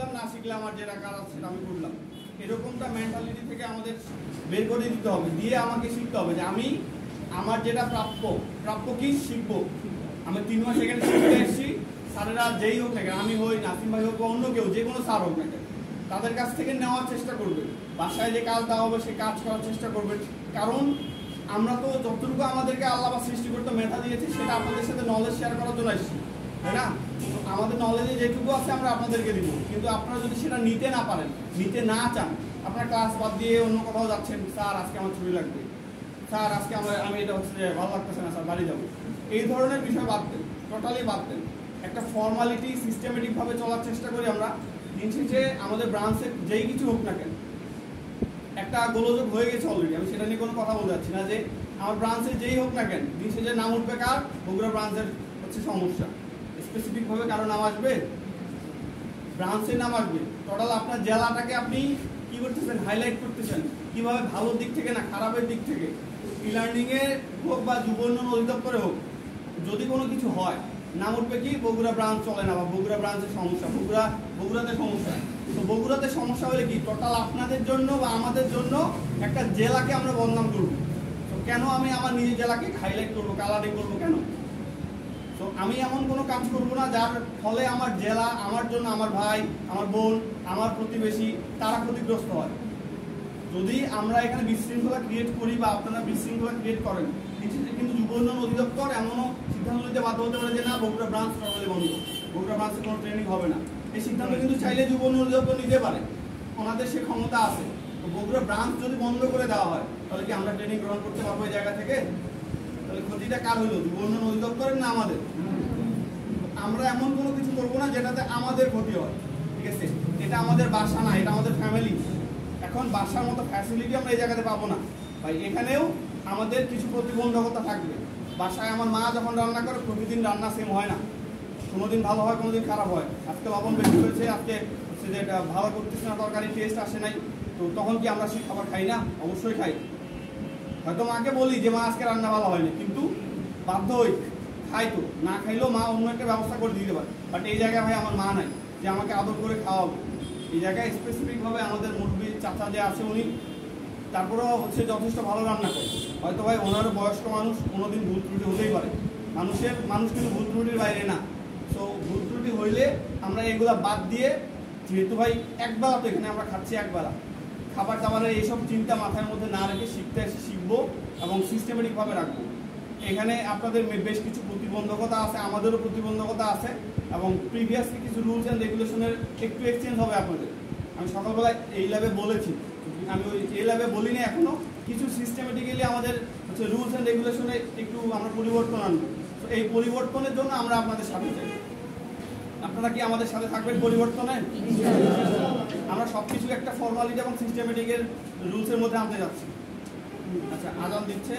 শিখলাম, না শিখলে আমার যেটা কাজ আছে সেটা আমি করলাম, এরকমটা মেন্টালিটি থেকে আমাদের বের করে দিতে হবে। দিয়ে আমাকে শিখতে হবে যে আমি আমার যেটা প্রাপ্য কি শিখবো। আমি 3 মাস এখানে শিখতে এসেছি, স্যারেরা যেই হোক না কেন, আমি হই, নাসিম ভাই হোক বা অন্য কেউ, যে কোনো স্যার হোক না কেন, তাদের কাছ থেকে নেওয়ার চেষ্টা করবে। বাসায় যে কাজ দেওয়া হবে সেই কাজ করার চেষ্টা করবেন। কারণ আমরা তো যতটুকু আমাদেরকে আল্লাহ বা সৃষ্টিকর্তা মেধা দিয়েছি সেটা আপনাদের সাথে নলেজ শেয়ার করার জন্য আসছি, তাই না? আমাদের নলেজে যেটুকু আছে আমরা আপনাদেরকে দিব, কিন্তু আপনারা যদি সেটা নিতে না পারেন, নিতে না চান, আপনার ক্লাস বাদ দিয়ে অন্য কোথাও যাচ্ছেন, স্যার আজকে আমার ছুটি লাগবে, স্যার আজকে আমি এটা হচ্ছে যে ভালো লাগতেছে না স্যার বাড়ি যাবো, এই ধরনের বিষয় বাদ দেন, টোটালি বাদ দেন। একটা ফর্মালিটি সিস্টেমেটিকভাবে চলার চেষ্টা করি আমরা। দিন শেষে আমাদের ব্রাঞ্চে যেই কিছু হোক না কেন, একটা গোলযোগ হয়ে গেছে অলরেডি, আমি সেটা নিয়ে কোনো কথা বলতে যাচ্ছি না, যে আমার ব্রাঞ্চে যেই হোক না কেন, দিন শেষে নাম উঠবে কার? বগুড়া ব্রাঞ্চের হচ্ছে সমস্যা। স্পেসিফিকভাবে কারো নাম আসবে, ব্রাঞ্চের নাম আসবে। টোটাল আপনার জেলাটাকে আপনি কি করতেছেন? হাইলাইট করতেছেন কিভাবে, ভালোর দিক থেকে না খারাপের দিক থেকে। ই লার্নিংয়ে হোক বা যুব উন্নয়ন অধিদপ্তরে হোক, যদি কোনো কিছু হয়, নাম উঠবে কি? বগুড়া ব্রাঞ্চ চলে না, বা বগুড়া ব্রাঞ্চের সমস্যা, বগুড়াতে সমস্যা। তো বগুড়াতে সমস্যা হলে কি টোটাল আপনাদের জন্য বা আমাদের জন্য একটা জেলাকে আমরা বদনাম করব। তো কেন আমি আমার নিজের জেলাকে হাইলাইট করবো, কালারিং করবো কেন? তো আমি এমন কোনো কাজ করব না যার ফলে আমার জেলা, আমার জন্য আমার ভাই, আমার বোন, আমার প্রতিবেশী তারা ক্ষতিগ্রস্ত হয়। যদি আমরা এখানে বিশৃঙ্খলা ক্রিয়েট করি বা আপনারা বিশৃঙ্খলা ক্রিয়েট করেন, কিন্তু যুব উন্নয়ন অধিদপ্তর এমনও সিদ্ধান্ত নিতে বাধ্য হতে পারে যে না, বগুড়া ব্রাঞ্চ টোটালি বন্ধ, বগুড়া ব্রাঞ্চে কোনো ট্রেনিং হবে না। এই সিদ্ধান্ত কিন্তু চাইলে যুব উন্নয়ন অধিদপ্তর নিতে পারে, ওনাদের সে ক্ষমতা আছে। তো বগুড়া ব্রাঞ্চ যদি বন্ধ করে দেওয়া হয়, তাহলে কি আমরা ট্রেনিং গ্রহণ করতে পারবো এই জায়গা থেকে? তাহলে ক্ষতিটা কার হইলো? যুব উন্নয়ন অধিদপ্তরের না আমাদের? আমরা এমন কোনো কিছু করবো না যেটাতে আমাদের ক্ষতি হয়, ঠিক আছে? এটা আমাদের বাসা না, এটা আমাদের ফ্যামিলি। এখন বাসার মতো ফ্যাসিলিটি আমরা এই জায়গাতে পাবো না ভাই, এখানেও আমাদের কিছু প্রতিবন্ধকতা থাকবে। বাসায় আমার মা যখন রান্না করে, প্রতিদিন রান্না সেম হয় না, কোনোদিন ভালো হয়, কোনোদিন খারাপ হয়। আজকে লবণ বেশি হয়েছে, আজকে হচ্ছে যে এটা ভালো করতেছে না, তরকারি টেস্ট আসে নাই, তো তখন কি আমরা সেই খাবার খাই না? অবশ্যই খাই। হয়তো মাকে বলি যে মা আজকে রান্না ভালো হয়নি, কিন্তু বাধ্য হই, খাই। তো না খাইলেও মা অন্য একটা ব্যবস্থা করে দিতে পারে। বাট এই জায়গায় ভাই আমার মা নাই যে আমাকে আদর করে খাওয়াবে। এই জায়গায় স্পেসিফিকভাবে আমাদের মুরব্বী চাচা যে আছে উনি তারপরেও হচ্ছে যথেষ্ট ভালো রান্না করে। হয়তো ভাই ওনারও বয়স্ক মানুষ, কোনোদিন ভুল ত্রুটি হতেই পারে, মানুষ কিন্তু ভুল ত্রুটির বাইরে না। তো ভুল ত্রুটি হইলে আমরা এগুলা বাদ দিয়ে, যেহেতু ভাই একবেলা তো এখানে আমরা খাচ্ছি, একবেলা খাবার দাবারের এইসব চিন্তা মাথার মধ্যে না রেখে শিখতে এসে শিখবো এবং সিস্টেমেটিকভাবে রাখবো। এখানে আপনাদের বেশ কিছু প্রতিবন্ধকতা আছে, আমাদেরও প্রতিবন্ধকতা আছে, এবং প্রিভিয়াসলি কিছু রুলস অ্যান্ড রেগুলেশনের একটু এক্সচেঞ্জ হবে আপনাদের। আমি সকালবেলায় এই ল্যাবে বলেছি, আমি ওই এই ল্যাবে বলিনি এখনো, কিছু সিস্টেমেটিক্যালি আমাদের হচ্ছে রুলস অ্যান্ড রেগুলেশনে একটু আমরা পরিবর্তন আনবো। তো এই পরিবর্তনের জন্য আমরা আপনাদের সাথে চাই। আপনারা কি আমাদের সাথে থাকবেন পরিবর্তনে? আমরা সবকিছু একটা ফর্মালিটি এবং সিস্টেমেটিকের রুলসের মধ্যে আনতে যাচ্ছি। আচ্ছা, আজান দিচ্ছে।